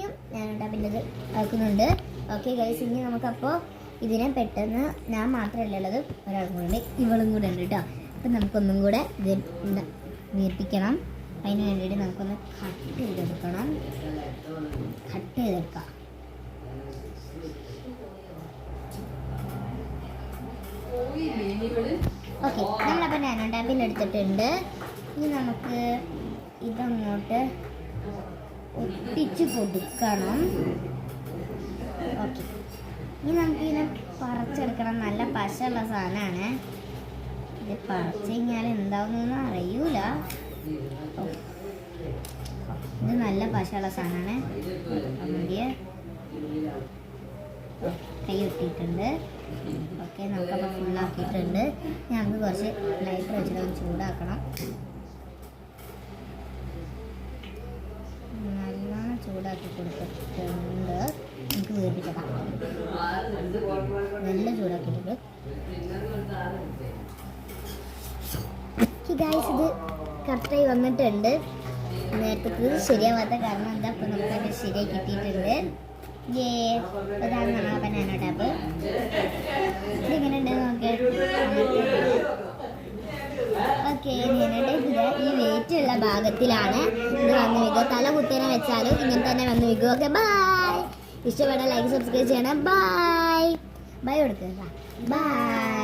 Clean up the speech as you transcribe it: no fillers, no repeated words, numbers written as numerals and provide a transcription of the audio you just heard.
വീണ്ടും ഞാനുണ്ട് പിന്നെ ഇത് ആക്കുന്നുണ്ട്. ഓക്കെ ഗൈസ്, ഇനി നമുക്കപ്പോൾ ഇതിനെ പെട്ടെന്ന് ഞാൻ മാത്രമല്ല ഉള്ളത്, ഒരാളും കൂടെ ഉണ്ട്, ഇവളും കൂടെ ഉണ്ട് കേട്ടോ. അപ്പം നമുക്കൊന്നും കൂടെ ഇത് വീർപ്പിക്കണം. അതിന് വേണ്ടിയിട്ട് നമുക്കൊന്ന് കട്ട് ചെയ്തെടുക്കണം. ഓക്കെ, നമ്മളപ്പോൾ നാനോ ടാപ്പിൽ എടുത്തിട്ടുണ്ട്. ഇനി നമുക്ക് ഇതങ്ങോട്ട് ഒട്ടിച്ച് കൊടുക്കണം. ഓക്കെ, ഇനി നമുക്കിതിനെ പറിച്ചെടുക്കണം. നല്ല പശയുള്ള സാധനമാണ്. ഇത് പറിച്ച് കഴിഞ്ഞാൽ എന്താവുന്നൊന്നും അറിയൂല. ഇത് നല്ല പശയുള്ള സാധനമാണ്. കൈ ഒട്ടിയിട്ടുണ്ട്. ഓക്കെ, നമുക്കപ്പോൾ ഫുള്ളാക്കിയിട്ടുണ്ട്. ഞങ്ങൾക്ക് കുറച്ച് ലൈറ്റർ വെച്ചിട്ട് ഒന്ന് ചൂടാക്കണം. നല്ലോണം ചൂടാക്കി കൊടുത്തിട്ടുണ്ട്. നമുക്ക് വീർപ്പിച്ചേക്കാം. നല്ല ചൂടാക്കിയിട്ടുണ്ട്. ഗൈസ്, ഇത് കറക്റ്റായി വന്നിട്ടുണ്ട്. നേരത്തെ ശരിയാവാത്ത കാരണം എന്താ, അപ്പം നമുക്കത് ശരിയായി കിട്ടിയിട്ടുണ്ട്. അതാണ് നമ്മളെ ബനാന ടാപ്പ്. ഇതിങ്ങനെ ഉണ്ട് നോക്കിയാൽ. ഓക്കെ, ഞാനിട്ട് ഈ വെയിറ്റുള്ള ഭാഗത്തിലാണ് ഇത് വന്ന് വിൽക്കുക. തല കുത്തിനെ വെച്ചാൽ ഇങ്ങനെ തന്നെ വന്ന് വിൽക്കുക. Okay, bye. ഇഷ്ടപ്പെട്ട ലൈക്ക് സബ്സ്ക്രൈബ് ചെയ്യണം. ബൈ ബൈ കൊടുക്കുക. ബൈ.